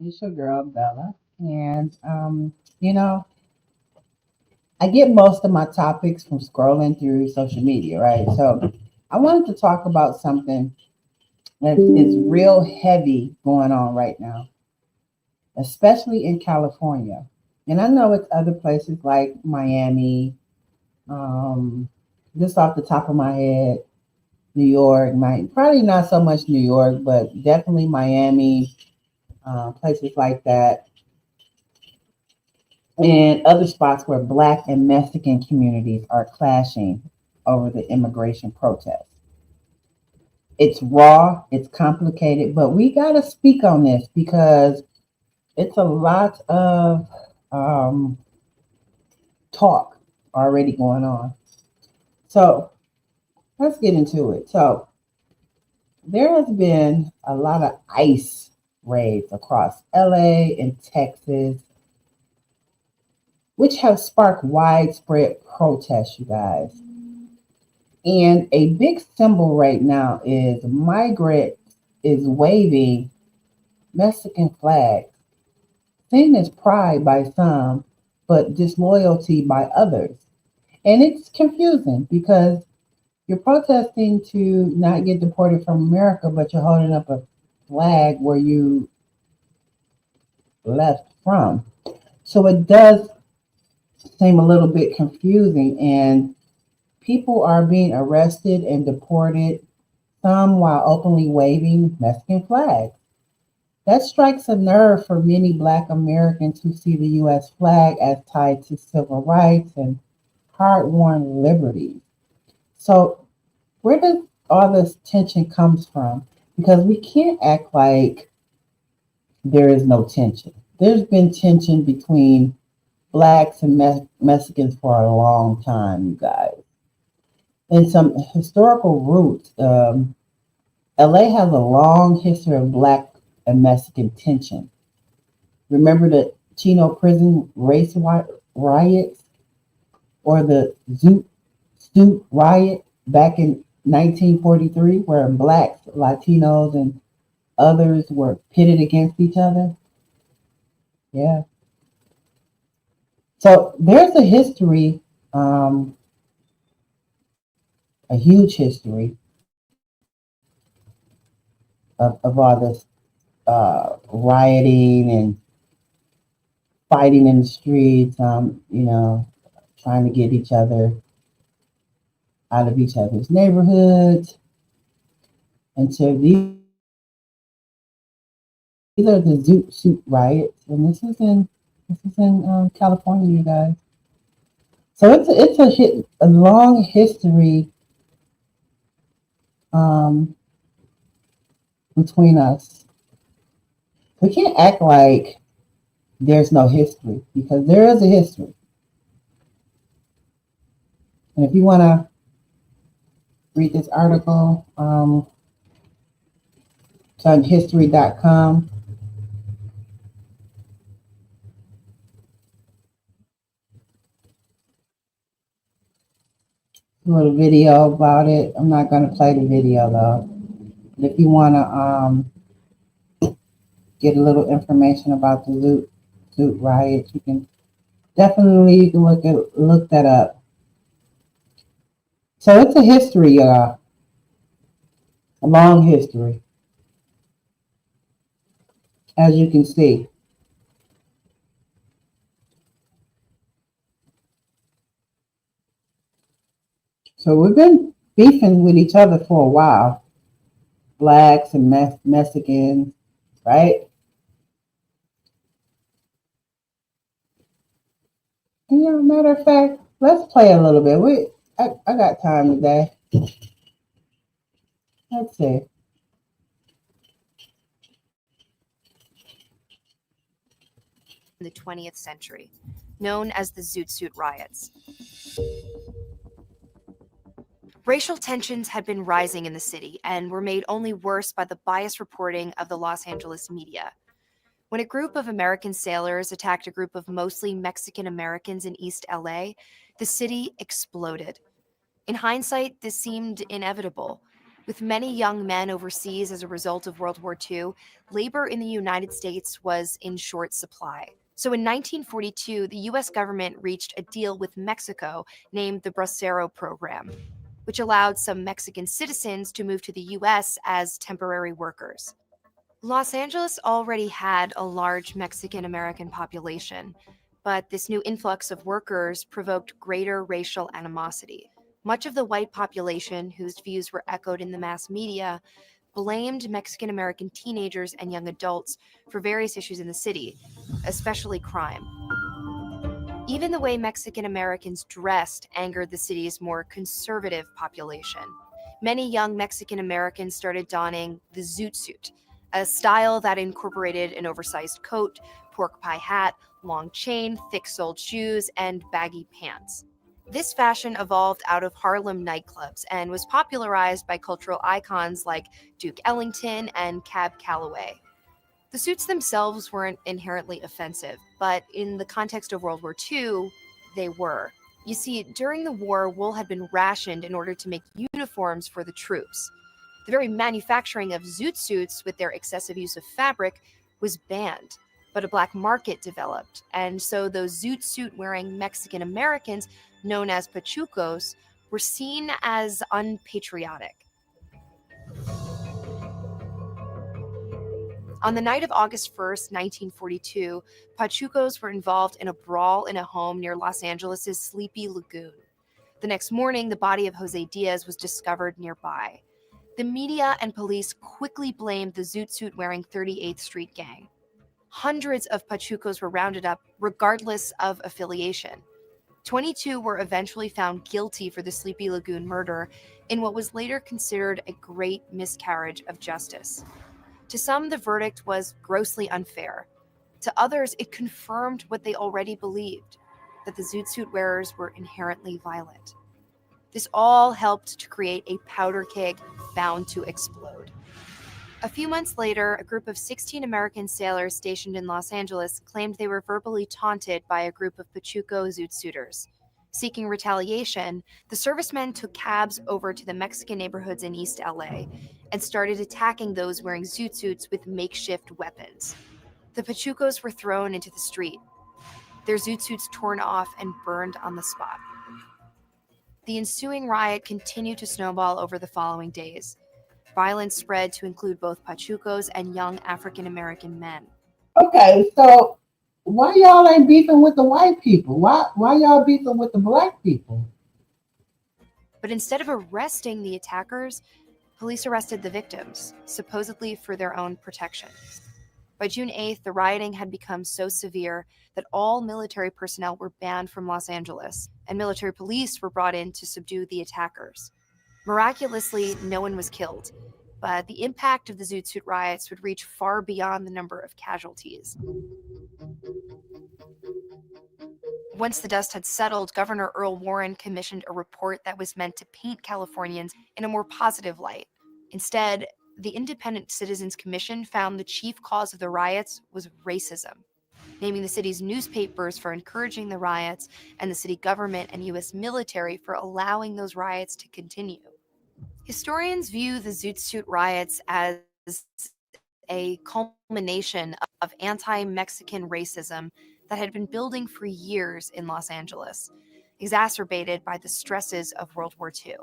It's your girl Bella, and you know, I get most of my topics from scrolling through social media, right? So I wanted to talk about something that is real heavy going on right now, especially in California. And I know it's other places like Miami, um, just off the top of my head, New York, probably not so much New York, but definitely Miami, places like that and other spots where Black and Mexican communities are clashing over the immigration protests. It's raw, it's complicated, but we got to speak on this because it's a lot of um, talk already going on. So let's get into it. So there has been a lot of ICE raids across LA and Texas, which have sparked widespread protests, you guys. And a big symbol right now is migrant is waving Mexican flags, seen as pride by some, but disloyalty by others. And it's confusing because you're protesting to not get deported from America, but you're holding up a flag where you left from. So it does seem a little bit confusing, and people are being arrested and deported, some while openly waving Mexican flags. That strikes a nerve for many Black Americans who see the U.S. flag as tied to civil rights and hard won liberties. So, where does all this tension comes from? Because we can't act like there is no tension. There's been tension between Blacks and Mexicans for a long time, you guys. And some historical roots. LA has a long history of Black and Mexican tension. Remember the Chino prison riots or the Zoot riot back in 1943, where Blacks, Latinos, and others were pitted against each other? Yeah. So there's a history, um, a huge history of all this rioting and fighting in the streets, trying to get each other out of each other's neighborhoods. And so these are the Zoot Suit riots, and this is in California, you guys. So a long history um, between us. We can't act like there's no history because there is a history. And if you want to read this article, it's on history.com. A little video about it. I'm not going to play the video though. But if you want to get a little information about the Zoot riots, you can look that up. So it's a history, y'all, a long history, as you can see. So we've been beefing with each other for a while, Blacks and Mexicans, right? And matter of fact, let's play a little bit. I got time today. Let's see. In the 20th century, known as the Zoot Suit Riots. Racial tensions had been rising in the city and were made only worse by the biased reporting of the Los Angeles media. When a group of American sailors attacked a group of mostly Mexican Americans in East LA, the city exploded. In hindsight, this seemed inevitable. With many young men overseas as a result of World War II, labor in the United States was in short supply. So in 1942, the US government reached a deal with Mexico named the Bracero Program, which allowed some Mexican citizens to move to the US as temporary workers. Los Angeles already had a large Mexican American population, but this new influx of workers provoked greater racial animosity. Much of the white population, whose views were echoed in the mass media, blamed Mexican American teenagers and young adults for various issues in the city, especially crime. Even the way Mexican Americans dressed angered the city's more conservative population. Many young Mexican Americans started donning the Zoot suit, a style that incorporated an oversized coat, pork pie hat, long chain, thick soled shoes, and baggy pants. This fashion evolved out of Harlem nightclubs and was popularized by cultural icons like Duke Ellington and Cab Calloway. The suits themselves weren't inherently offensive, but in the context of World War II, they were. You see, during the war, wool had been rationed in order to make uniforms for the troops. The very manufacturing of zoot suits with their excessive use of fabric was banned, but a black market developed, and so those zoot suit wearing Mexican Americans, known as pachucos, were seen as unpatriotic. On the night of August 1st, 1942, Pachucos were involved in a brawl in a home near Los Angeles' Sleepy Lagoon. The next morning, the body of Jose Diaz was discovered nearby. The media and police quickly blamed the zoot suit wearing 38th Street gang. Hundreds of Pachucos were rounded up, regardless of affiliation. 22 were eventually found guilty for the Sleepy Lagoon murder in what was later considered a great miscarriage of justice. To some, the verdict was grossly unfair. To others, it confirmed what they already believed, that the zoot suit wearers were inherently violent. This all helped to create a powder keg bound to explode. A few months later, a group of 16 American sailors stationed in Los Angeles claimed they were verbally taunted by a group of Pachuco zoot suiters. Seeking retaliation, the servicemen took cabs over to the Mexican neighborhoods in East LA and started attacking those wearing zoot suits with makeshift weapons. The Pachucos were thrown into the street, their zoot suits torn off and burned on the spot. The ensuing riot continued to snowball over the following days. Violence spread to include both Pachucos and young African American men. Okay, so why y'all ain't beefing with the white people? Why y'all beefing with the black people? But instead of arresting the attackers, police arrested the victims, supposedly for their own protection. By June 8th, the rioting had become so severe that all military personnel were banned from Los Angeles, and military police were brought in to subdue the attackers. Miraculously, no one was killed, but the impact of the Zoot Suit riots would reach far beyond the number of casualties. Once the dust had settled, Governor Earl Warren commissioned a report that was meant to paint Californians in a more positive light. Instead, the Independent Citizens Commission found the chief cause of the riots was racism, naming the city's newspapers for encouraging the riots and the city government and U.S. military for allowing those riots to continue. Historians view the Zoot Suit riots as a culmination of anti-Mexican racism that had been building for years in Los Angeles, exacerbated by the stresses of World War II.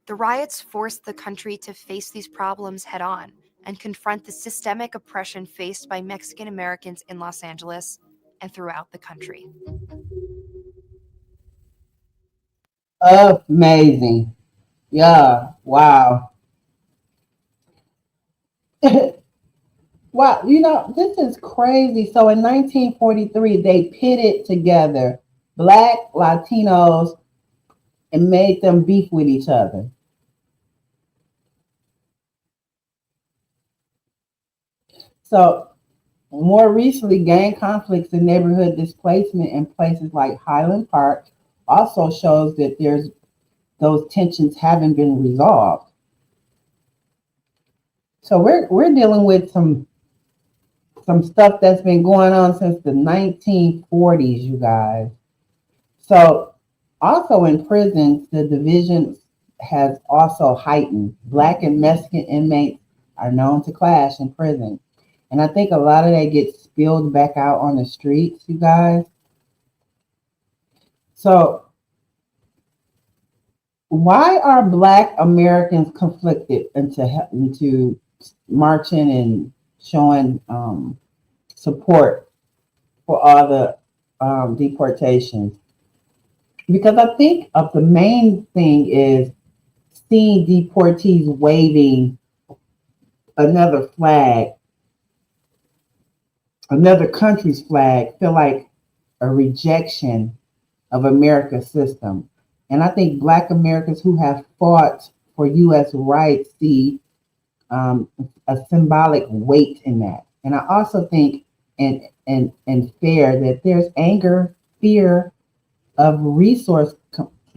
The riots forced the country to face these problems head on and confront the systemic oppression faced by Mexican Americans in Los Angeles and throughout the country. Amazing. Yeah, wow. Wow, this is crazy. So in 1943, they pitted together Black, Latinos, and made them beef with each other. So more recently, gang conflicts and neighborhood displacement in places like Highland Park also shows that there's those tensions haven't been resolved. So we're dealing with some stuff that's been going on since the 1940s, you guys. So also in prisons, the divisions has also heightened. Black and Mexican inmates are known to clash in prison. And I think a lot of that gets spilled back out on the streets, you guys. So, why are Black Americans conflicted into marching and showing support for all the deportations? Because I think of the main thing is seeing deportees waving another flag, another country's flag, feel like a rejection of America's system. And I think Black Americans who have fought for U.S. rights see a symbolic weight in that. And I also think and fair that there's anger, fear of resource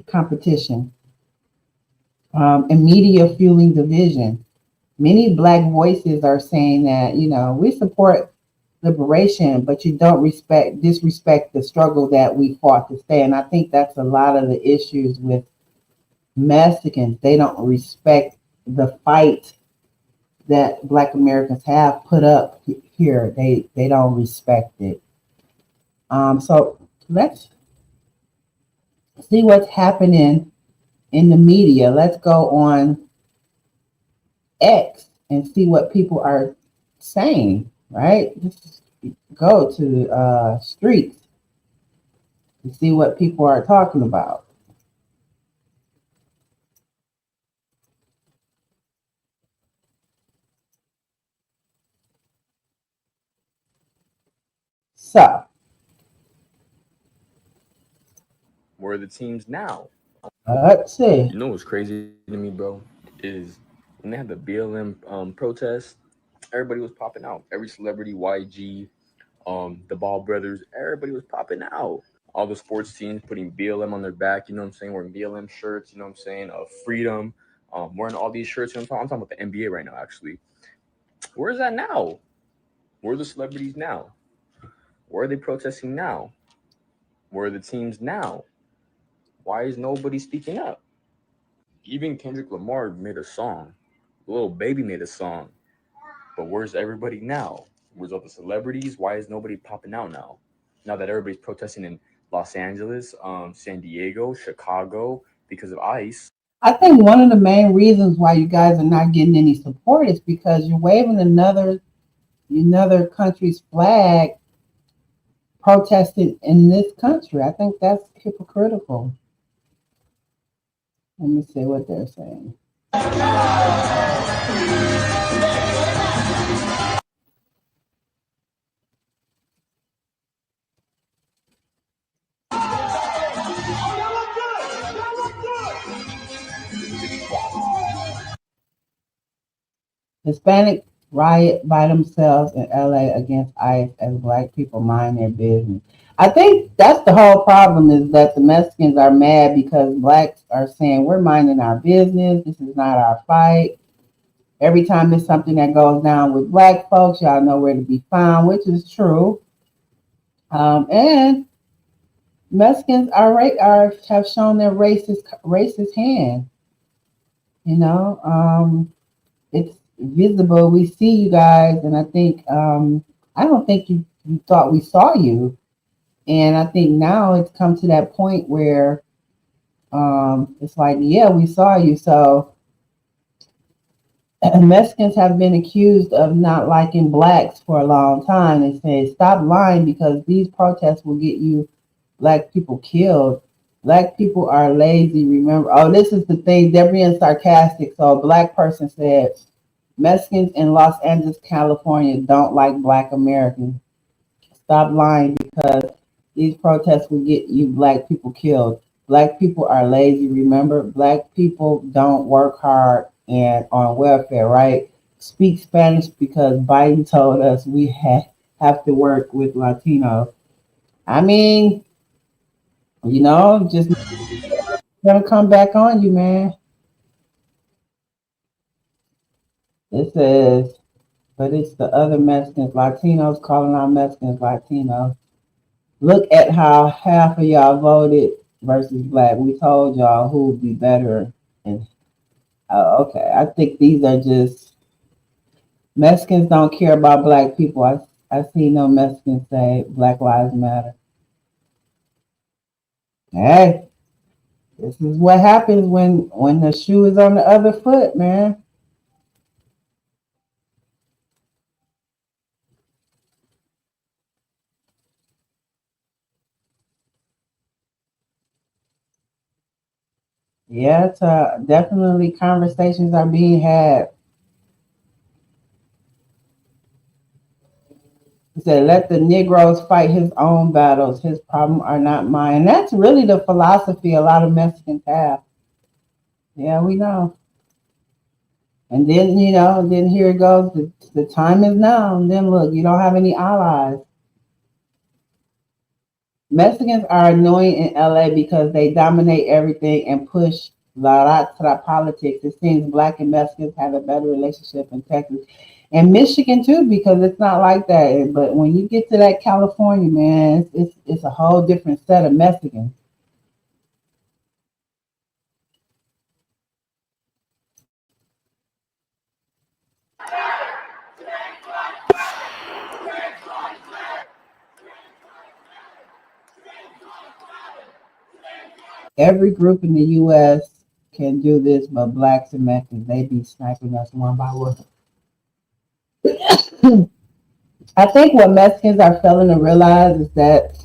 competition, and media fueling division. Many Black voices are saying that, we support liberation, but you don't disrespect the struggle that we fought to stay. And I think that's a lot of the issues with Mexicans. They don't respect the fight that Black Americans have put up here. They don't respect it. So let's see what's happening in the media. Let's go on X and see what people are saying, right? Just go to the streets and see what people are talking about. So, Where are the teams now? let's see. You know what's crazy to me, bro, is when they had the BLM protest, everybody was popping out. Every celebrity, YG, the Ball brothers, everybody was popping out. All the sports teams putting BLM on their back, you know what I'm saying? Wearing BLM shirts, you know what I'm saying? Freedom, wearing all these shirts. I'm talking about the NBA right now, actually. Where is that now? Where are the celebrities now? Where are they protesting now? Where are the teams now? Why is nobody speaking up? Even Kendrick Lamar made a song. Little Baby made a song. But where's everybody now? Where's all the celebrities? Why is nobody popping out now? Now that everybody's protesting in Los Angeles, San Diego, Chicago because of ICE. I think one of the main reasons why you guys are not getting any support is because you're waving another country's flag protesting in this country. I think that's hypocritical. Let me see what they're saying. Hispanic riot by themselves in LA against ICE as Black people mind their business. I think that's the whole problem is that the Mexicans are mad because Blacks are saying we're minding our business. This is not our fight. Every time there's something that goes down with Black folks, y'all know where to be found, which is true. And Mexicans have shown their racist hand. It's visible. We see you guys, and I think I don't think you thought we saw you, and I think now it's come to that point where it's like, yeah, we saw you. So Mexicans have been accused of not liking Blacks for a long time. They say stop lying because these protests will get you Black people killed. Black people are lazy. Remember, oh, this is the thing. They're being sarcastic. So a Black person said, Mexicans in Los Angeles, California don't like Black Americans. Stop lying because these protests will get you Black people killed. Black people are lazy. Remember, Black people don't work hard and on welfare, right? Speak Spanish because Biden told us we have to work with Latinos. I mean, just gonna come back on you, man. It says, but it's the other Mexicans, Latinos calling out Mexicans, Latinos. Look at how half of y'all voted versus Black. We told y'all who would be better and Okay, I think these are just Mexicans don't care about black people. I see no Mexicans say Black Lives Matter. Hey, this is what happens when the shoe is on the other foot, man. Yeah, it's, definitely conversations are being had. He said, "Let the Negroes fight his own battles. His problems are not mine." And that's really the philosophy a lot of Mexicans have. Yeah, we know. And then, then here it goes. The time is now. And then look, you don't have any allies. Mexicans are annoying in LA because they dominate everything and push la la politics. It seems black and Mexicans have a better relationship in Texas and Michigan too, because it's not like that. But when you get to that California, man, it's a whole different set of Mexicans. Every group in the U.S. can do this, but blacks and Mexicans, they be sniping us one by one. I think what Mexicans are failing to realize is that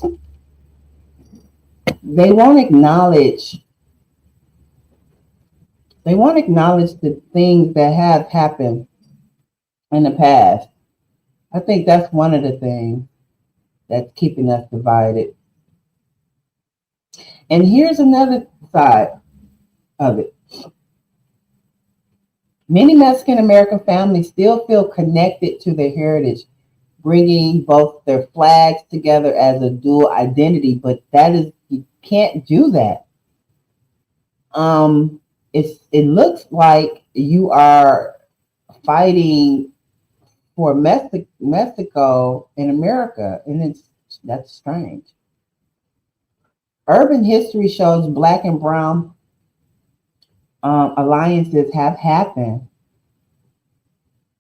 they won't acknowledge they won't acknowledge the things that have happened in the past. I think that's one of the things that's keeping us divided. And here's another side of it. Many Mexican American families still feel connected to their heritage, bringing both their flags together as a dual identity, but that is, you can't do that. It looks like you are fighting for Mexico in America, and that's strange. Urban history shows black and brown alliances have happened,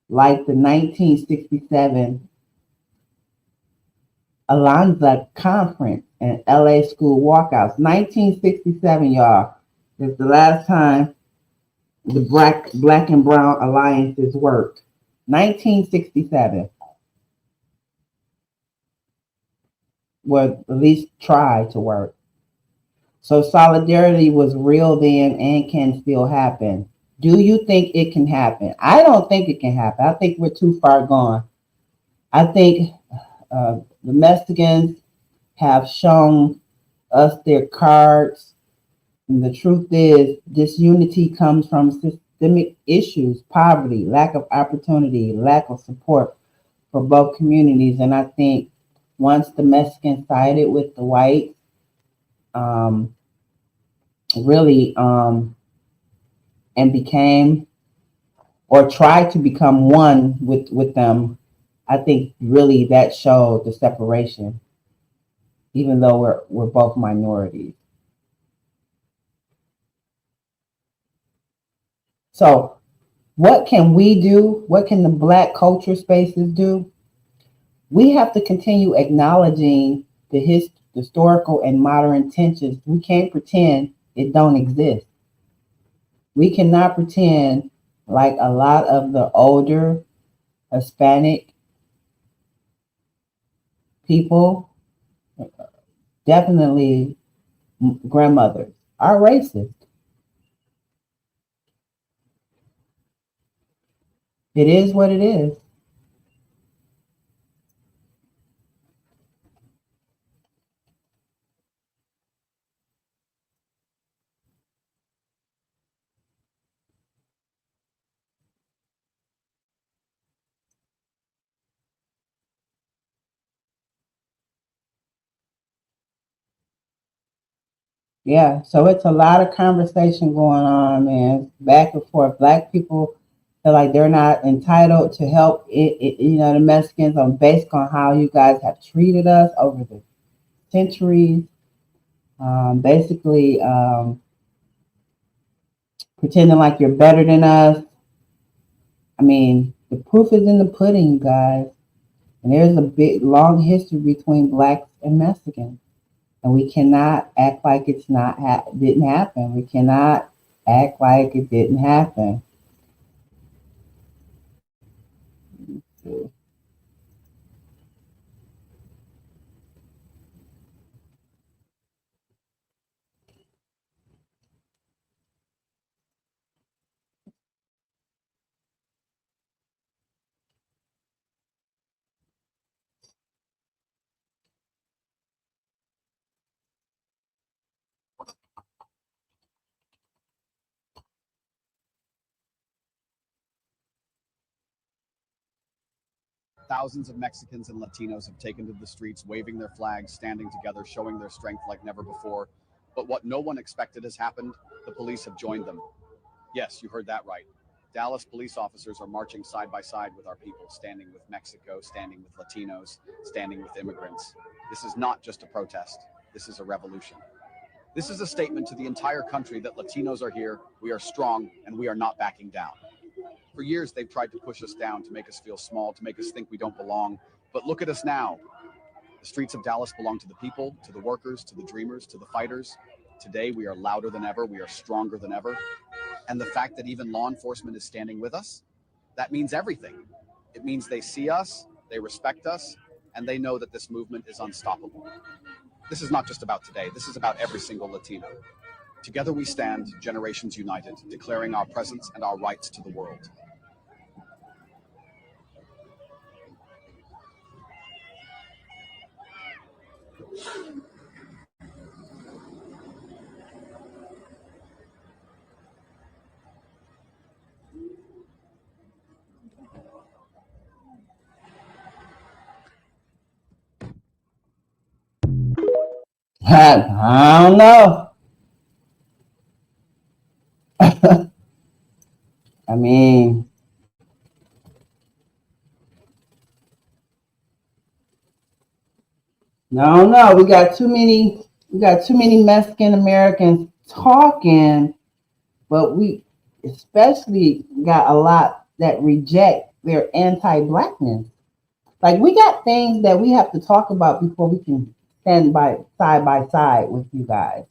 like the 1967 Alonza Conference and LA school walkouts. 1967, y'all, is the last time the black and brown alliances worked. 1967, well, at least tried to work. So solidarity was real then and can still happen. Do you think it can happen? I don't think it can happen. I think we're too far gone. I think the Mexicans have shown us their cards. And the truth is, disunity comes from systemic issues, poverty, lack of opportunity, lack of support for both communities. And I think once the Mexicans sided with the whites, um, really and became or tried to become one with them, I think really that showed the separation, even though we're both minorities. So what can we do? What can the black culture spaces do? We have to continue acknowledging the historical and modern tensions. We can't pretend it don't exist. We cannot pretend like a lot of the older Hispanic people, definitely grandmothers, are racist. It is what it is. Yeah, so it's a lot of conversation going on, man, back and forth. Black people feel like they're not entitled to help, the Mexicans on based on how you guys have treated us over the centuries. Basically, pretending like you're better than us. I mean, the proof is in the pudding, you guys. And there's a big, long history between blacks and Mexicans. And we cannot act like it's not didn't happen. We cannot act like it didn't happen. Thousands of Mexicans and Latinos have taken to the streets, waving their flags, standing together, showing their strength like never before. But what no one expected has happened. The police have joined them. Yes, you heard that right. Dallas police officers are marching side by side with our people, standing with Mexico, standing with Latinos, standing with immigrants. This is not just a protest. This is a revolution. This is a statement to the entire country that Latinos are here, we are strong, and we are not backing down. For years, they've tried to push us down, to make us feel small, to make us think we don't belong. But look at us now. The streets of Dallas belong to the people, to the workers, to the dreamers, to the fighters. Today, we are louder than ever. We are stronger than ever. And the fact that even law enforcement is standing with us, that means everything. It means they see us, they respect us, and they know that this movement is unstoppable. This is not just about today. This is about every single Latino. Together we stand, generations united, declaring our presence and our rights to the world. I don't know. I mean, no, no. We got too many. We got too many Mexican Americans talking, but we especially got a lot that reject their anti-blackness. Like we got things that we have to talk about before we can stand by side with you guys.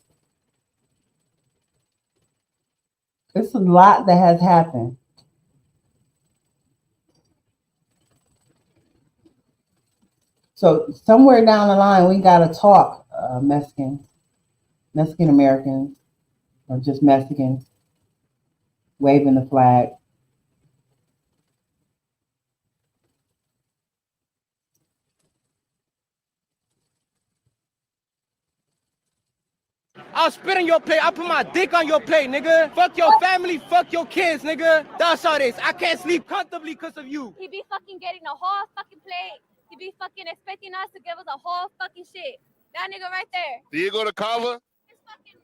It's a lot that has happened. So somewhere down the line, we got to talk, Mexican Americans, or just Mexicans waving the flag. I'll spit on your plate. I'll put my dick on your plate, nigga. Fuck your family, fuck your kids, nigga. That's all this. I can't sleep comfortably because of you. He be fucking getting a whole fucking plate. He be fucking expecting us to give us a whole fucking shit. That nigga right there. Do you go to Kava?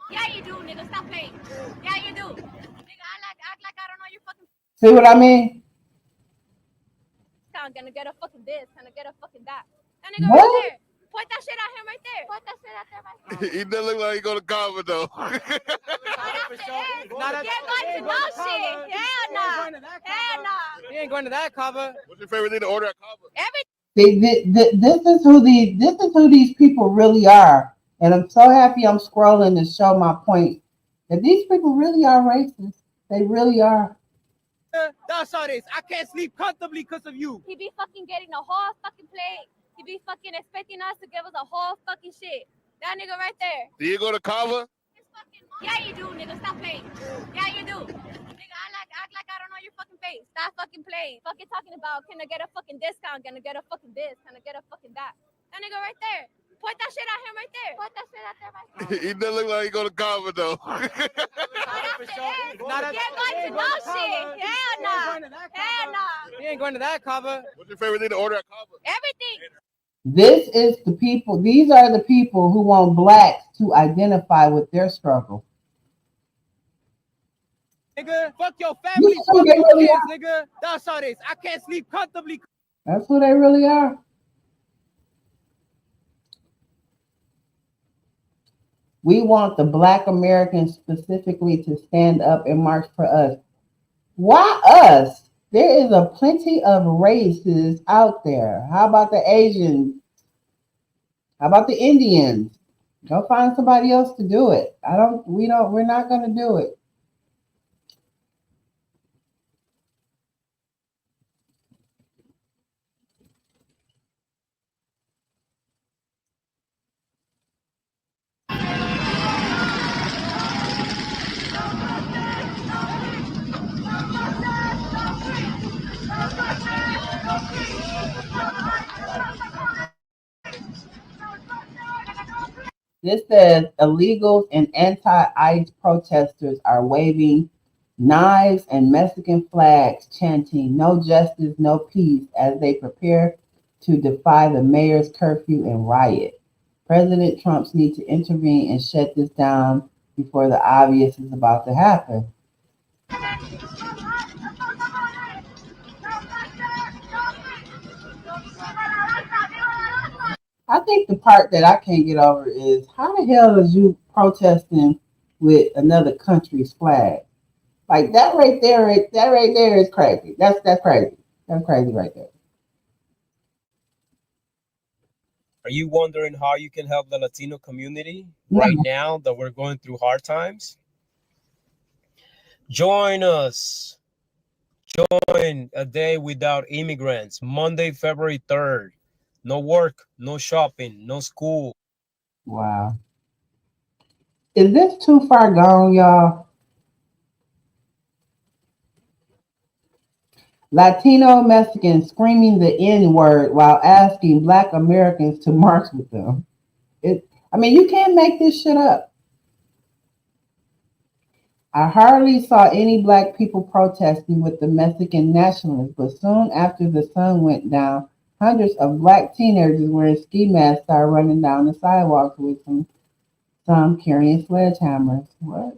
Yeah, you do, nigga. Stop playing. Yeah, you do. Nigga, act like I don't know your fucking. See what I mean? I'm gonna get a fucking this, gonna get a fucking that. That nigga What? right there. Point that shit at him right there. Point that shit at there right there. He doesn't look like he go to Kava though. He ain't going to that Kava. What's your favorite thing to order at Kava? See, this is who these people really are, and I'm so happy I'm scrolling to show my point that these people really are racist. They really are. That's all this. I can't sleep comfortably because of you. He be fucking getting a whole fucking plate. He be fucking expecting us to give us a whole fucking shit. That nigga right there. Do you go to Kava? Yeah, you do, nigga. Stop playing. Yeah, you do. Nigga, act like I don't know your fucking face. Stop fucking playing. Fucking talking about, can I get a fucking discount? Can I get a fucking this? Can I get a fucking that? That nigga right there. Point that shit at him right there. Point that shit at there right there. He doesn't look like he go to Kava though. He ain't going to that Kava. What's your favorite thing to order at Kava? Everything. This is the people. These are the people who want blacks to identify with their struggle. Nigga, fuck your family, fuck your kids, nigga. That's all this. I can't sleep comfortably. That's who they really are. We want the Black Americans specifically to stand up and march for us. Why us? There is a plenty of races out there. How about the Asians? How about the Indians? Go find somebody else to do it. We're not gonna do it. This says illegals and anti-ICE protesters are waving knives and Mexican flags, chanting "No justice, no peace" as they prepare to defy the mayor's curfew and riot. President Trump's need to intervene and shut this down before the obvious is about to happen. I think the part that I can't get over is how the hell is you protesting with another country's flag? Like that right there is crazy. That's crazy. That's crazy right there. Are you wondering how you can help the Latino community No. right now that we're going through hard times? Join us. Join A Day Without Immigrants, Monday, February 3rd. No work, no shopping, no school. Wow. Is this too far gone, y'all? Latino Mexicans screaming the N-word while asking Black Americans to march with them. You can't make this shit up. I hardly saw any Black people protesting with the Mexican nationalists, but soon after the sun went down, hundreds of Black teenagers wearing ski masks started running down the sidewalks with some carrying sledgehammers. What?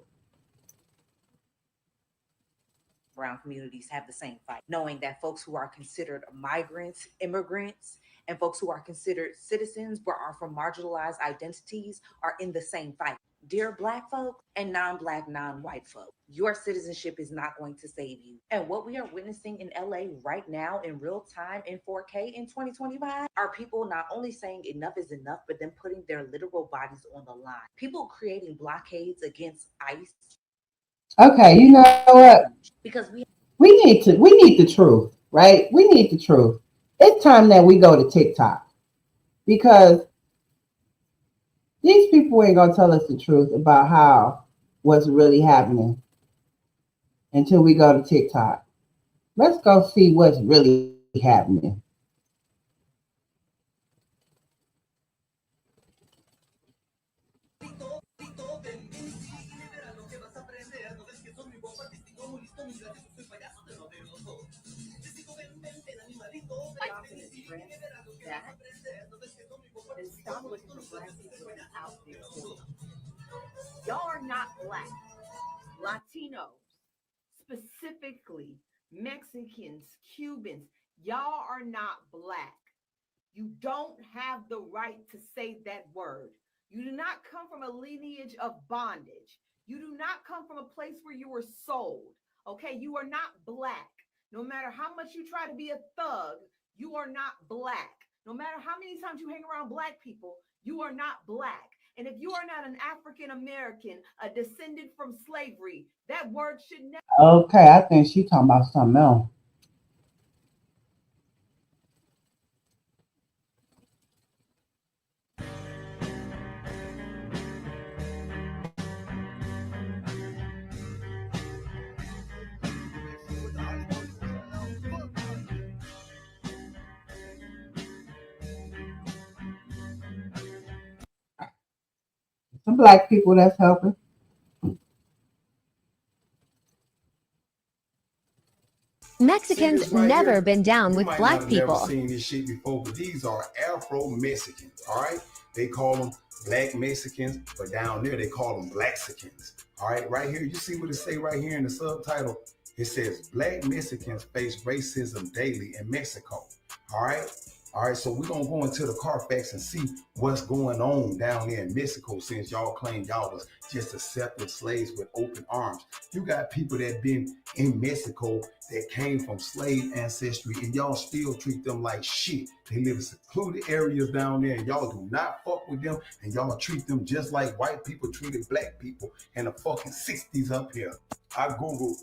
Brown communities have the same fight, knowing that folks who are considered migrants, immigrants, and folks who are considered citizens but are from marginalized identities are in the same fight. Dear Black folk and non-Black, non-white folk, your citizenship is not going to save you. And what we are witnessing in LA right now in real time in 4K in 2025 are people not only saying enough is enough, but then putting their literal bodies on the line. People creating blockades against ICE. Okay, you know what? Because we need the truth, right? We need the truth. It's time that we go to TikTok because these people ain't gonna tell us the truth about what's really happening until we go to TikTok. Let's go see what's really happening. Y'all are not Black. Latinos, specifically Mexicans, Cubans, y'all are not Black. You don't have the right to say that word. You do not come from a lineage of bondage. You do not come from a place where you were sold. Okay, you are not Black. No matter how much you try to be a thug, you are not Black. No matter how many times you hang around Black people, you are not Black. And if you are not an African American, a descendant from slavery, that word should never. Okay, I think she's talking about something else. Some Black people that's helping. Mexicans never been down with Black people. Never seen this shit before, but these are Afro-Mexicans, all right? They call them Black Mexicans, but down there they call them Blaxicans, all right? Right here, you see what it say right here in the subtitle? It says Black Mexicans face racism daily in Mexico, all right? All right, so we're gonna go into the Carfax and see what's going on down there in Mexico, since y'all claim y'all was just accepting slaves with open arms. You got people that been in Mexico that came from slave ancestry, and y'all still treat them like shit. They live in secluded areas down there, and y'all do not fuck with them, and y'all treat them just like white people treated black people in the fucking 60s up here. I Googled,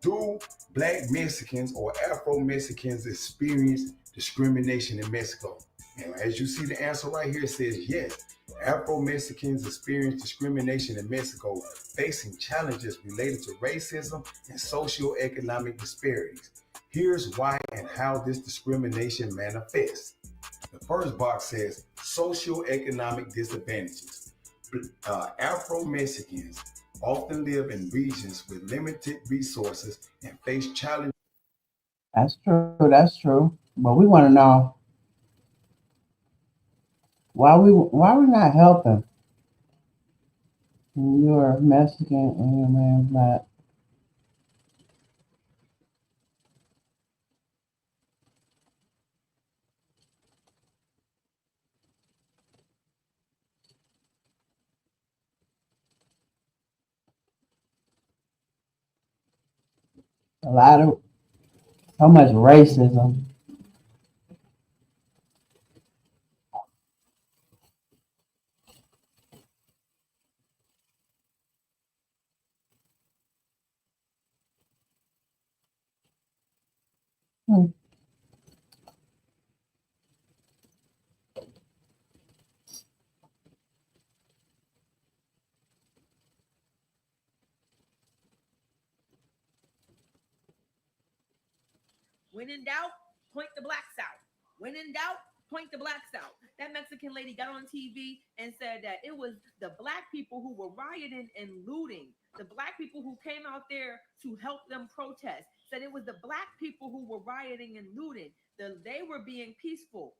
do black Mexicans or Afro-Mexicans experience discrimination in Mexico? And as you see the answer right here, it says yes. Afro-Mexicans experience discrimination in Mexico, facing challenges related to racism and socioeconomic disparities. Here's why and how this discrimination manifests. The first box says socioeconomic disadvantages. Afro-Mexicans often live in regions with limited resources and face challenges. That's true. That's true. But we want to know why we not helping. You're Mexican and your man's black. A lot of so much racism. Hmm. When in doubt, point the blacks out. When in doubt, point the blacks out. That Mexican lady got on TV and said that it was the black people who were rioting and looting. The black people who came out there to help them protest said it was the black people who were rioting and looting. They were being peaceful.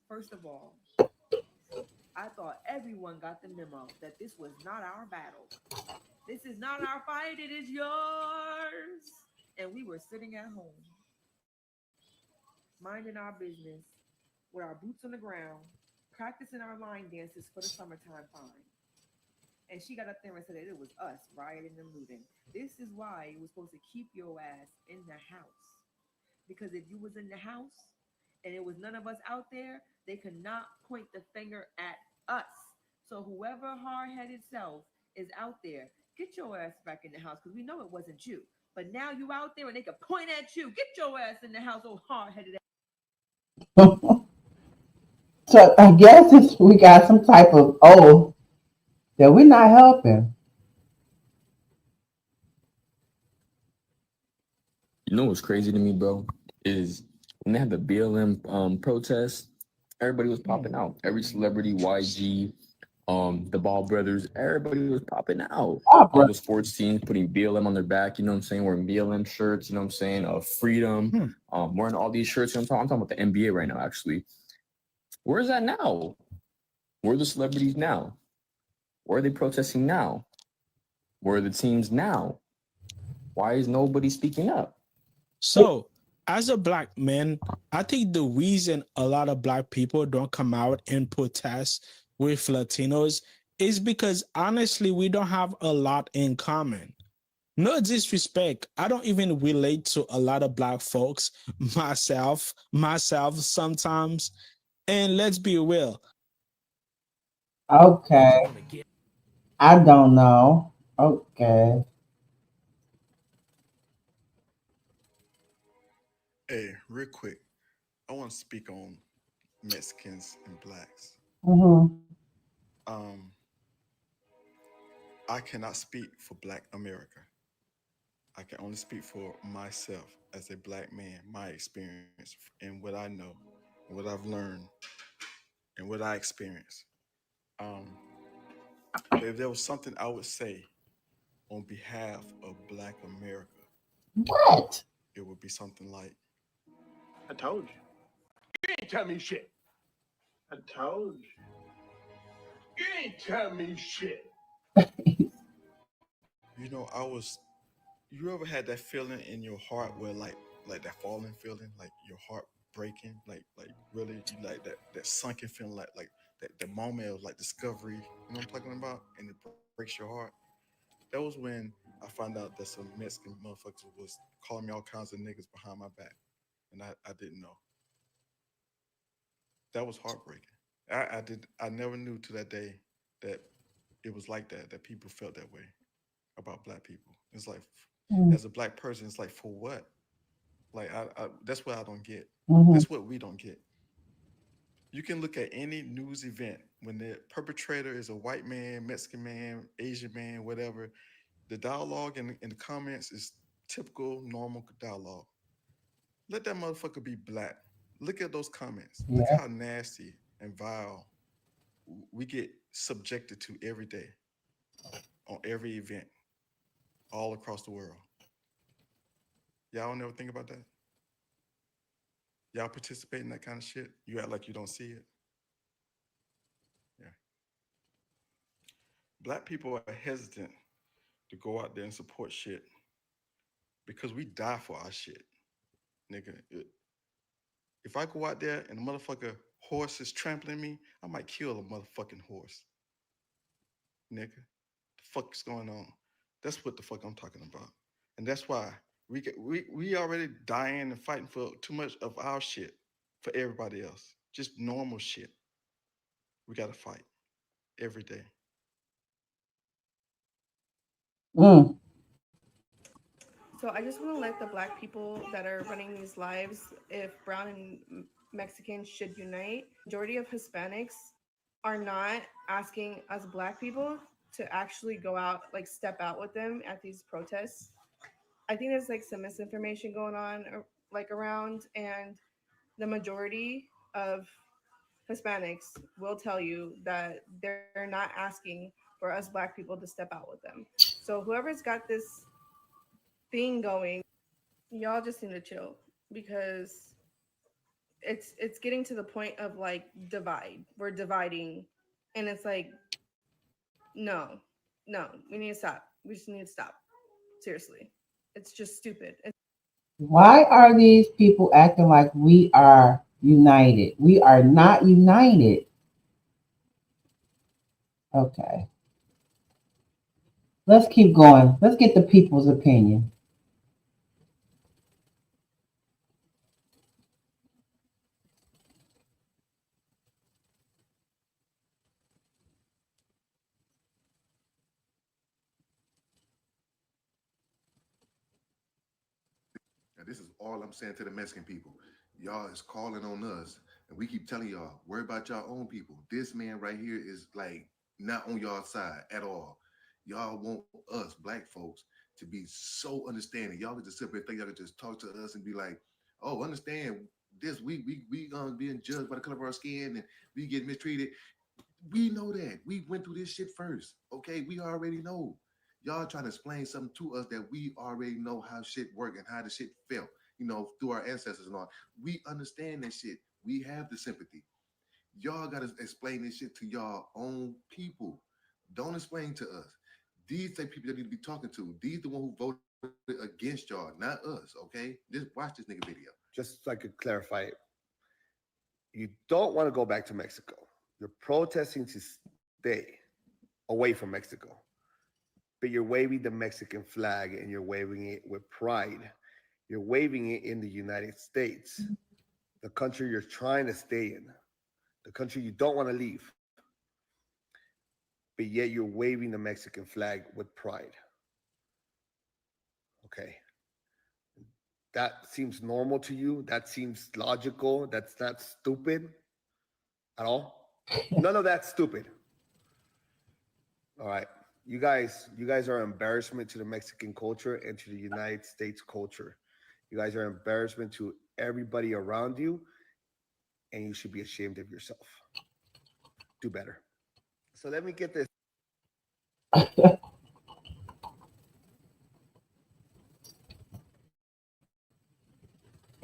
First of all, I thought everyone got the memo that this was not our battle. This is not our fight, it is yours. And we were sitting at home, minding our business, with our boots on the ground, practicing our line dances for the summertime fine. And she got up there and said that it was us rioting and looting. This is why it was supposed to keep your ass in the house. Because if you was in the house and it was none of us out there, they could not point the finger at us. So whoever hard-headed self is out there, get your ass back in the house, because we know it wasn't you. But now you out there and they can point at you. Get your ass in the house, oh hard-headed ass. So I guess we got some type of oath that we're not helping. You know what's crazy to me, bro, is when they had the BLM protest, everybody was popping out. Every celebrity, YG, the Ball brothers, everybody was popping out. All the sports teams putting BLM on their back, you know what I'm saying, wearing BLM shirts, you know what I'm saying, freedom, wearing all these shirts. You know what I'm talking about the NBA right now, actually. Where is that now? Where are the celebrities now? Where are they protesting now? Where are the teams now? Why is nobody speaking up? So, as a black man, I think the reason a lot of black people don't come out and protest with Latinos is because honestly, we don't have a lot in common. No disrespect, I don't even relate to a lot of black folks myself sometimes. And let's be real. Okay. I don't know. Okay. Hey, real quick, I want to speak on Mexicans and blacks. Mm-hmm. Um, I cannot speak for Black America. I can only speak for myself as a black man, my experience and what I know, what I've learned, and what I experienced. Um, if there was something I would say on behalf of Black America, What? it would be something like, I told you. You ain't tell me shit. I told you. You ain't tell me shit. you know, you ever had that feeling in your heart where like that falling feeling, like your heart heartbreaking, like really, you like that sunken feeling, like that the moment of like discovery. You know what I'm talking about, and it breaks your heart. That was when I found out that some Mexican motherfuckers was calling me all kinds of niggas behind my back, and I didn't know. That was heartbreaking. I never knew to that day that it was like that. That people felt that way about black people. It's like, Mm. as a black person, it's like, for what? Like that's what I don't get. Mm-hmm. That's what we don't get. You can look at any news event when the perpetrator is a white man, Mexican man, Asian man, whatever. The dialogue in the comments is typical, normal dialogue. Let that motherfucker be black. Look at those comments. Look Yeah. how nasty and vile we get subjected to every day on every event all across the world. Y'all never think about that? Y'all participate in that kind of shit? You act like you don't see it? Yeah. Black people are hesitant to go out there and support shit because we die for our shit, nigga. If I go out there and a motherfucker horse is trampling me, I might kill a motherfucking horse, nigga. The fuck is going on? That's what the fuck I'm talking about, and that's why we already dying and fighting for too much of our shit for everybody else. Just normal shit. We gotta fight every day. Mm. So I just want to let the black people that are running these lives, if brown and Mexicans should unite, majority of Hispanics are not asking us black people to actually go out, like step out with them at these protests. I think there's like some misinformation going on like around, and the majority of Hispanics will tell you that they're not asking for us black people to step out with them. So whoever's got this thing going, y'all just need to chill because it's getting to the point of like divide. We're dividing, and it's like no, no, we need to stop. We just need to stop. Seriously, it's just stupid. Why are these people acting like we are united? We are not united. Okay. Let's keep going. Let's get the people's opinion. Now, this is all I'm saying to the Mexican people. Y'all is calling on us, and we keep telling y'all, worry about your own people. This man right here is like not on y'all side at all. Y'all want us, black folks, to be so understanding. Y'all could just sit there and think y'all could just talk to us and be like, oh, understand this, we being judged by the color of our skin and we get mistreated. We know that. We went through this shit first. Okay, we already know. Y'all trying to explain something to us that we already know how shit work and how the shit felt, through our ancestors and all. We understand that shit. We have the sympathy. Y'all gotta explain this shit to y'all own people. Don't explain to us. These the people that need to be talking to. These the one who voted against y'all, not us. Okay, just watch this nigga video. Just so I could clarify it, you don't want to go back to Mexico. You're protesting to stay away from Mexico, but you're waving the Mexican flag and you're waving it with pride. You're waving it in the United States, the country you're trying to stay in, the country you don't want to leave, but yet you're waving the Mexican flag with pride. Okay. That seems normal to you. That seems logical. That's not stupid at all. None of that's stupid. All right. You guys are an embarrassment to the Mexican culture and to the United States culture. You guys are an embarrassment to everybody around you, and you should be ashamed of yourself. Do better. So let me get this.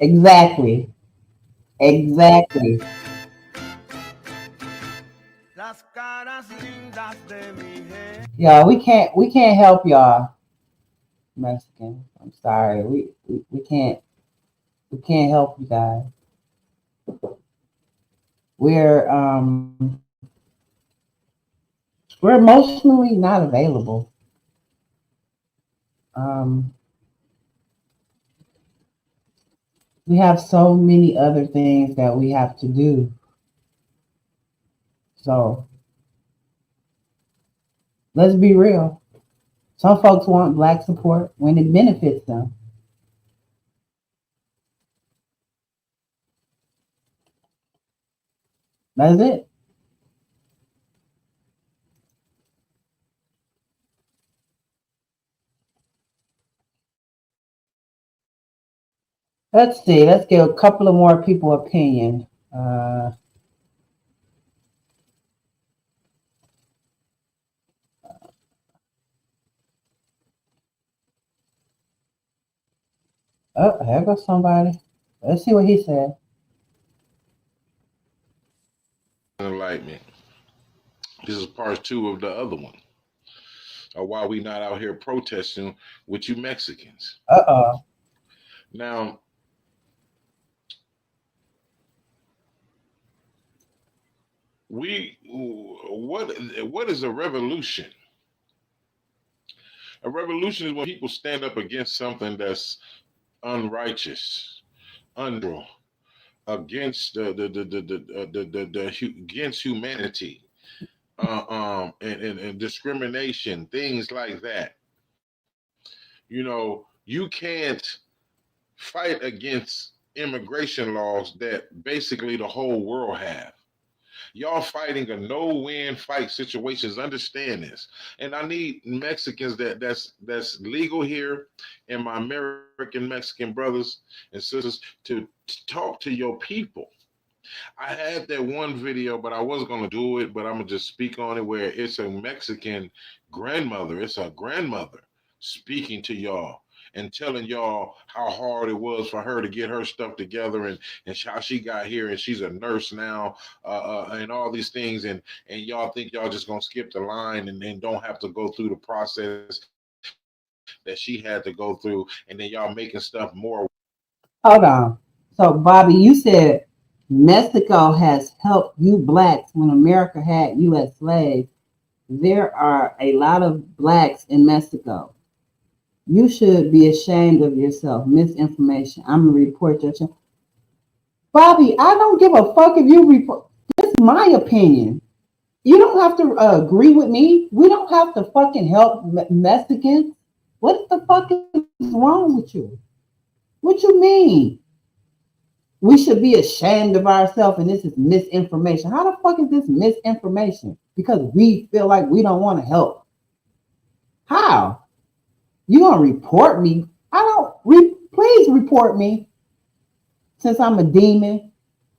Exactly. Exactly. Yeah, we can't help y'all, Mexican. I'm sorry. We can't help you guys. We're we're emotionally not available. Um, we have so many other things that we have to do. So let's be real. Some folks want Black support when it benefits them. That's it. Let's see. Let's get a couple of more people opinion. Oh, there goes somebody. Let's see what he said. Enlightenment. This is part 2 of the other one. Why we not out here protesting with you Mexicans? Now, what is a revolution? A revolution is when people stand up against something that's unrighteous, unreal, against against humanity, and discrimination, things like that. You know, you can't fight against immigration laws that basically the whole world have. Y'all fighting a no-win fight situations. Understand this, and I need Mexicans that's legal here, and my American Mexican brothers and sisters to talk to your people. I had that one video, but I wasn't gonna do it. But I'm gonna just speak on it where it's a Mexican grandmother. It's a grandmother speaking to y'all and telling y'all how hard it was for her to get her stuff together and how she got here and she's a nurse now, and all these things, and y'all think y'all just gonna skip the line and then don't have to go through the process that she had to go through, and then y'all making stuff more. Hold on. So, Bobby, you said Mexico has helped you Blacks when America had U.S. slaves. There are a lot of Blacks in Mexico. You should be ashamed of yourself. Misinformation. I'm going to report your child. Bobby, I don't give a fuck if you report. This is my opinion. You don't have to agree with me. We don't have to fucking help Mexicans. What the fuck is wrong with you? What you mean? We should be ashamed of ourselves and this is misinformation. How the fuck is this misinformation? Because we feel like we don't want to help. How? You gonna report me? Please report me since I'm a demon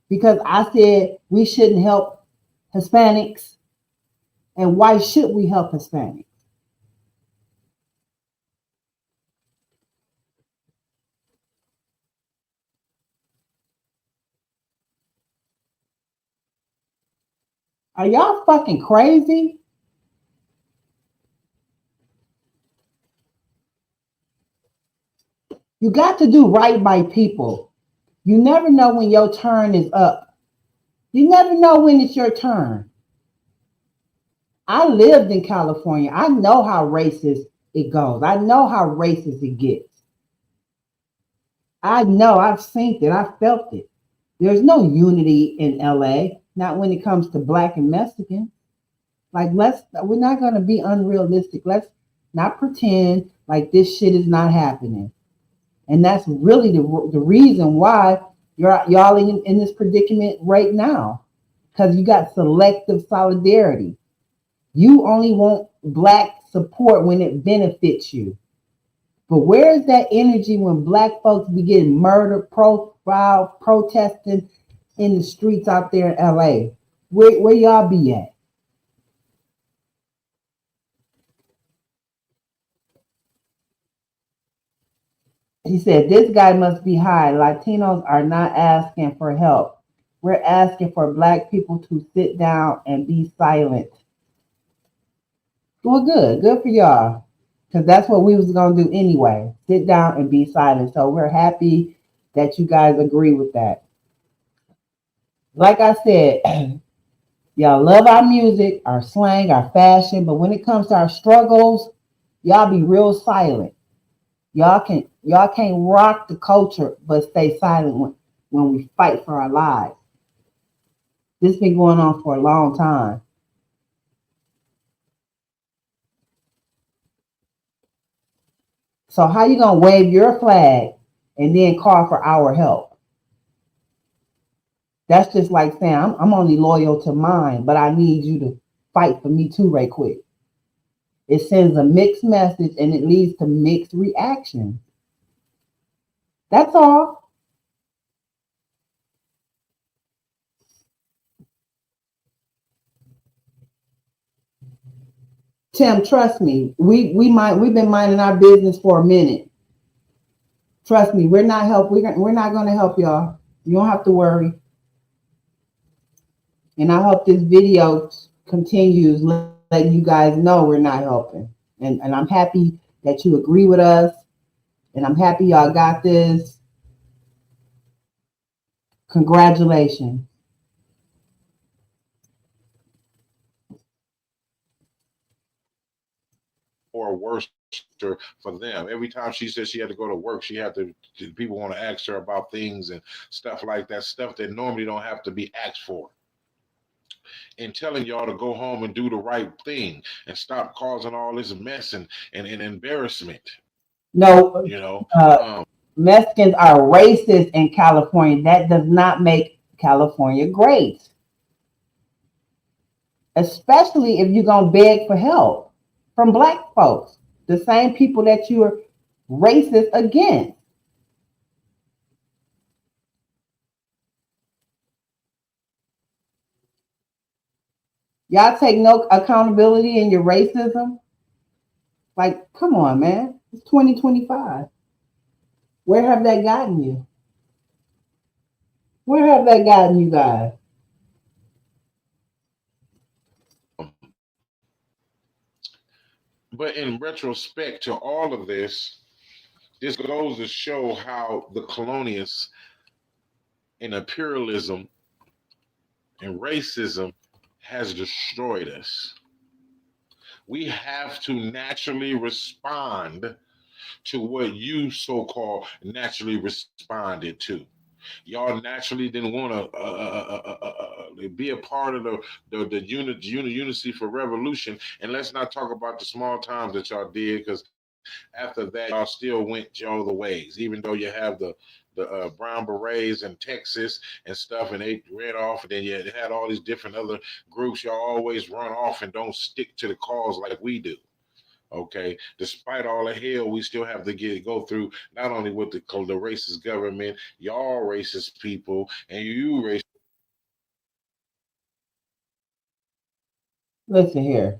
because I said we shouldn't help Hispanics. And why should we help Hispanics? Are y'all fucking crazy? You got to do right by people. You never know when your turn is up. You never know when it's your turn. I lived in California. I know how racist it goes. I know how racist it gets. I know. I've seen it. I felt it. There's no unity in LA, not when it comes to Black and Mexican. Like, we're not going to be unrealistic. Let's not pretend like this shit is not happening. And that's really the reason why y'all in this predicament right now. Because you got selective solidarity. You only want Black support when it benefits you. But where's that energy when Black folks be getting murdered, profiled, protesting in the streets out there in LA? Where y'all be at? He said, this guy must be high. Latinos are not asking for help. We're asking for Black people to sit down and be silent. Well, good for y'all. Because that's what we was going to do anyway. Sit down and be silent. So we're happy that you guys agree with that. Like I said, y'all love our music, our slang, our fashion, but when it comes to our struggles, y'all be real silent. Y'all can't rock the culture but stay silent when we fight for our lives. This been going on for a long time. So how you gonna wave your flag and then call for our help? That's just like saying I'm only loyal to mine, but I need you to fight for me too, right quick. It sends a mixed message and it leads to mixed reactions. That's all. Tim, trust me, we've been minding our business for a minute. Trust me, we're not gonna help y'all. You don't have to worry. And I hope this video continues letting you guys know we're not helping. And I'm happy that you agree with us. And I'm happy y'all got this. Congratulations. Or worse for them. Every time she said she had to go to work, she had to people want to ask her about things and stuff like that, stuff that normally don't have to be asked for. And telling y'all to go home and do the right thing and stop causing all this mess and embarrassment. No, You know, Mexicans are racist in California. That does not make California great. Especially if you're going to beg for help from black folks, the same people that you are racist against. Y'all take no accountability in your racism. Like, come on, man. It's 2025. Where have that gotten you? Where have that gotten you guys? but in retrospect to all of this goes to show how the colonialists and imperialism and racism has destroyed us. We have to naturally respond to what you so-called naturally responded to. Y'all naturally didn't want to be a part of the unity for revolution. And let's not talk about the small times that y'all did, because after that, y'all still went y'all the ways, even though you have the brown berets in Texas and stuff, and they ran off, and then you had all these different other groups. Y'all always run off and don't stick to the cause like we do. Okay, despite all the hell we still have to go through, not only with the racist government, y'all racist people, and you racist. Listen here.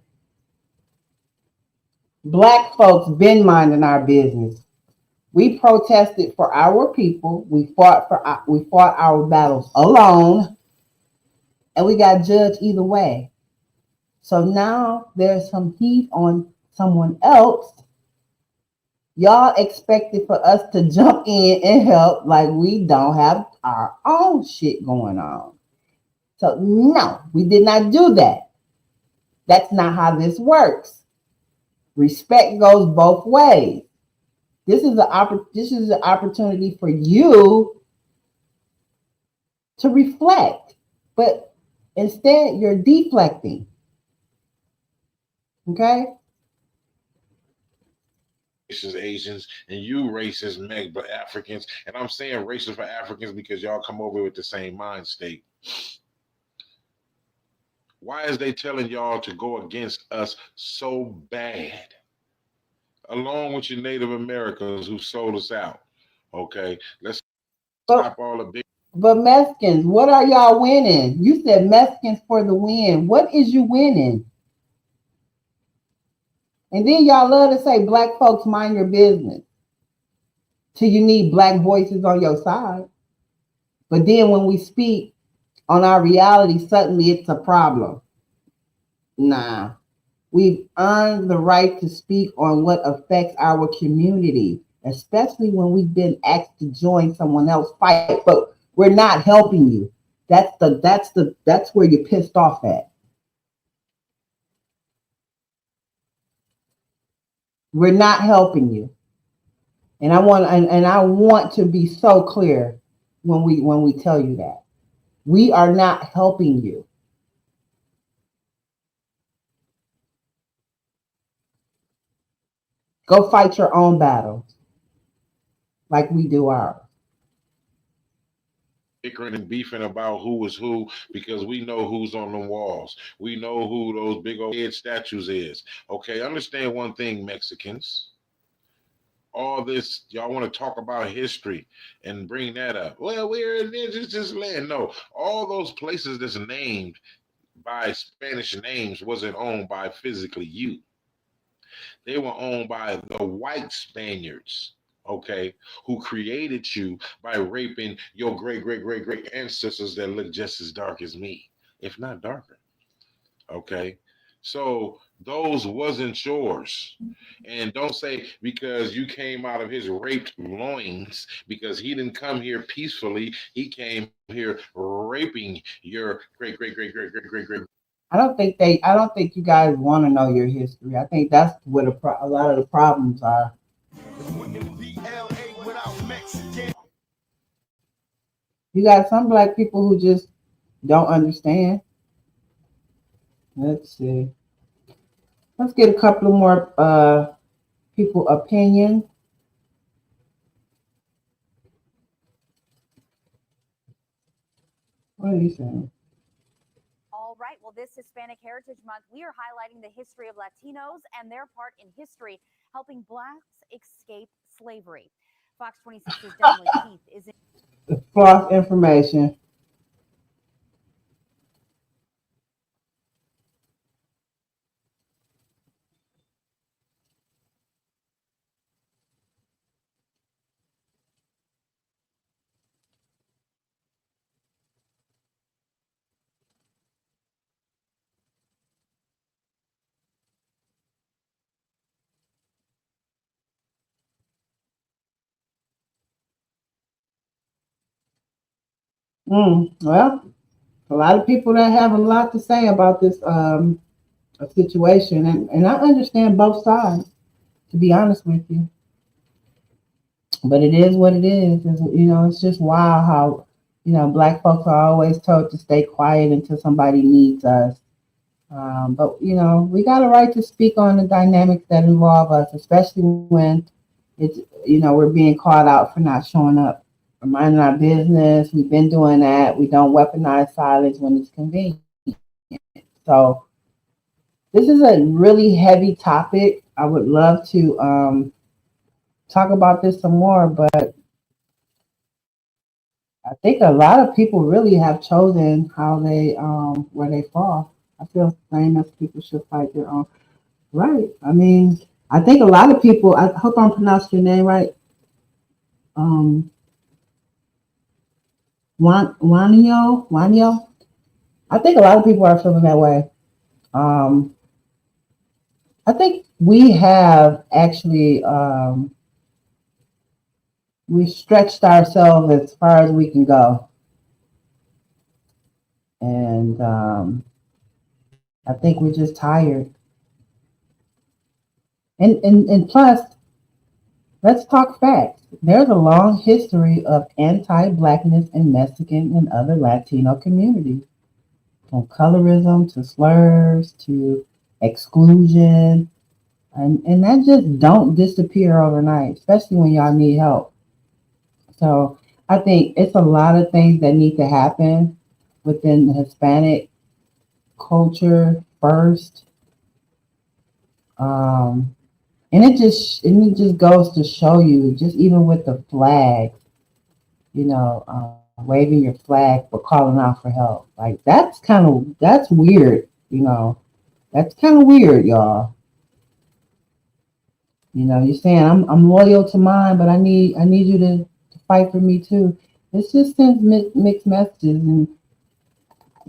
Black folks been minding our business. We protested for our people. We fought our battles alone, and we got judged either way. So now there's some heat on someone else. Y'all expected for us to jump in and help like we don't have our own shit going on. So no, we did not do that. That's not how this works. Respect goes both ways. This is an opportunity for you to reflect, but instead you're deflecting. Okay? Racist Asians and you racist but Africans, and I'm saying racist for Africans because y'all come over with the same mind state. Why is they telling y'all to go against us so bad? Along with your Native Americans who sold us out. Okay, let's stop all the big. But Mexicans, what are y'all winning? You said Mexicans for the win. What is you winning? And then y'all love to say black folks mind your business till you need black voices on your side. But then when we speak on our reality, suddenly it's a problem. Nah, we've earned the right to speak on what affects our community, especially when we've been asked to join someone else's fight, but we're not helping you. That's where you're pissed off at. We're not helping you. And I want to be so clear when we tell you that. We are not helping you. Go fight your own battles like we do ours. Bickering and beefing about who is who because we know who's on the walls. We know who those big old head statues is. Okay, understand one thing, Mexicans. All this, y'all want to talk about history and bring that up. Well, we're in indigenous land. No, all those places that's named by Spanish names wasn't owned by physically you. They were owned by the white Spaniards, okay, who created you by raping your great, great, great, great ancestors that look just as dark as me, if not darker, okay? So those wasn't yours. And don't say because you came out of his raped loins, because he didn't come here peacefully, he came here raping your great, great, great, great, great, great, great. I don't think you guys want to know your history. I think that's what a lot of the problems are. You got some black people who just don't understand. Let's see. Let's get a couple of more people opinion. What are you saying? All right. Well, this Hispanic Heritage Month, we are highlighting the history of Latinos and their part in history, helping Blacks escape slavery. Fox 26's Devin Keith is in. False information. Well, a lot of people that have a lot to say about this situation, and I understand both sides, to be honest with you. But it is what it is. It's just wild how black folks are always told to stay quiet until somebody needs us. But we got a right to speak on the dynamics that involve us, especially when it's we're being called out for not showing up, for minding our business. We've been doing that. We don't weaponize silence when it's convenient. So this is a really heavy topic. I would love to talk about this some more, but I think a lot of people really have chosen how they where they fall. I feel famous people should fight their own right. I mean, I think a lot of people. I hope I'm pronouncing your name right. Wanyo. I think a lot of people are feeling that way. Um, I think we have actually we stretched ourselves as far as we can go, and I think we're just tired. And plus, let's talk facts. There's a long history of anti-blackness in Mexican and other Latino communities, from colorism to slurs to exclusion, and that just don't disappear overnight, especially when y'all need help. So I think it's a lot of things that need to happen within the Hispanic culture first. And it just goes to show you, just even with the flag, waving your flag but calling out for help. Like that's weird, That's kind of weird, y'all. You're saying I'm loyal to mine, but I need you to fight for me too. It just sends mixed messages, and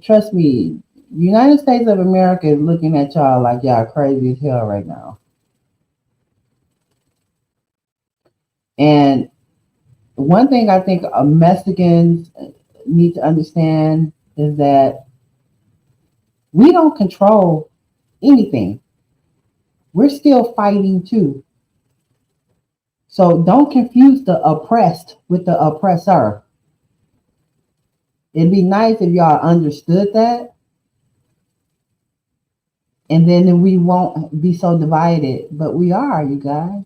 trust me, United States of America is looking at y'all like y'all crazy as hell right now. And one thing I think Mexicans, need to understand is that we don't control anything. We're still fighting too. So don't confuse the oppressed with the oppressor. It'd be nice if y'all understood that. And then we won't be so divided. But we are, you guys.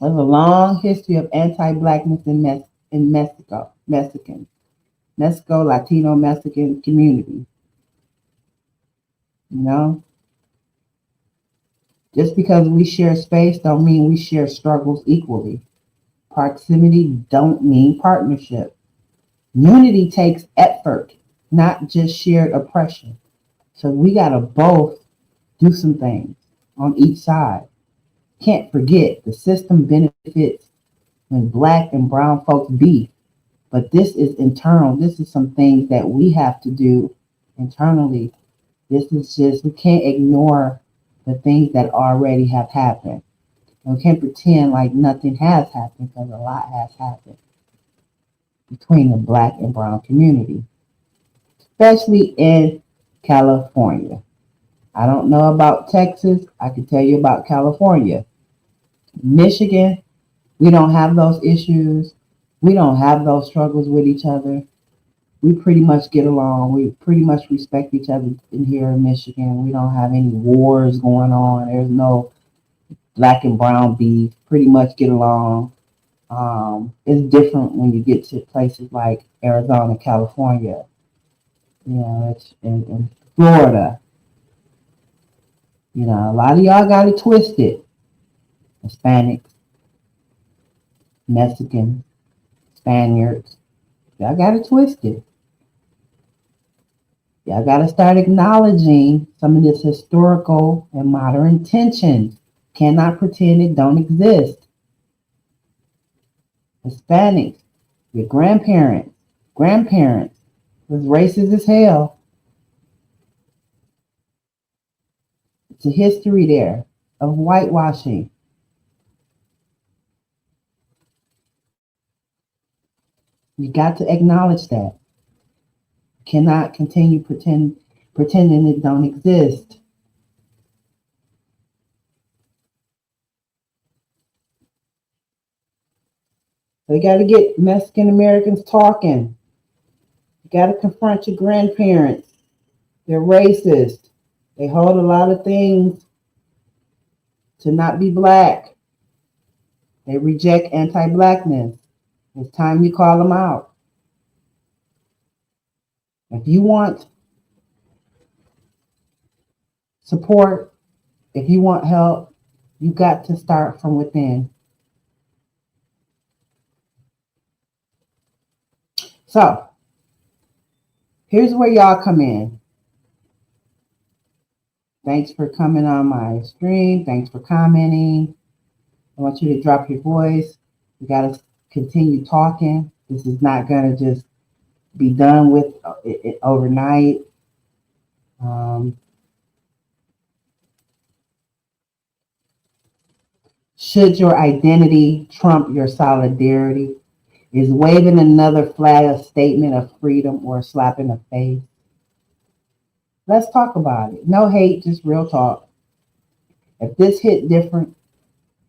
There's a long history of anti-blackness in Mexico, Latino Mexican community. You know? Just because we share space don't mean we share struggles equally. Proximity don't mean partnership. Unity takes effort, not just shared oppression. So we gotta both do some things on each side. Can't forget the system benefits when black and brown folks beef. But this is internal. This is some things that we have to do internally. This is just, we can't ignore the things that already have happened. And we can't pretend like nothing has happened, because a lot has happened between the black and brown community, especially in California. I don't know about Texas. I can tell you about California. Michigan, we don't have those issues. We don't have those struggles with each other. We pretty much get along. We pretty much respect each other in here in Michigan. We don't have any wars going on. There's no black and brown beef. Pretty much get along. It's different when you get to places like Arizona, California, it's in Florida. A lot of y'all got it twisted. Hispanics, Mexicans, Spaniards, y'all got it twisted. Y'all got to start acknowledging some of this historical and modern tensions. Cannot pretend it don't exist. Hispanics, your grandparents was racist as hell. It's a history there of whitewashing. You got to acknowledge that. Cannot continue pretending it don't exist. So you got to get Mexican Americans talking. You got to confront your grandparents. They're racist. They hold a lot of things to not be black. They reject anti-blackness. It's time you call them out. If you want support, if you want help, you got to start from within. So, here's where y'all come in. Thanks for coming on my stream. Thanks for commenting. I want you to drop your voice. We got to continue talking. This is not going to just be done with it overnight. Should your identity trump your solidarity? Is waving another flag a statement of freedom or a slap in the face? Let's talk about it. No hate, just real talk. If this hit different,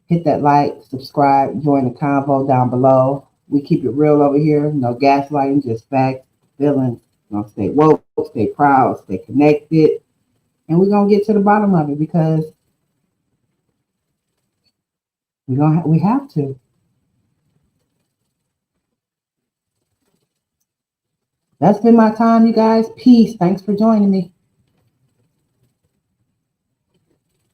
hit that like, subscribe, join the convo down below. We keep it real over here. No gaslighting, just facts, feelings. Stay woke, stay proud, stay connected. And we're going to get to the bottom of it, because we have to. That's been my time, you guys. Peace. Thanks for joining me.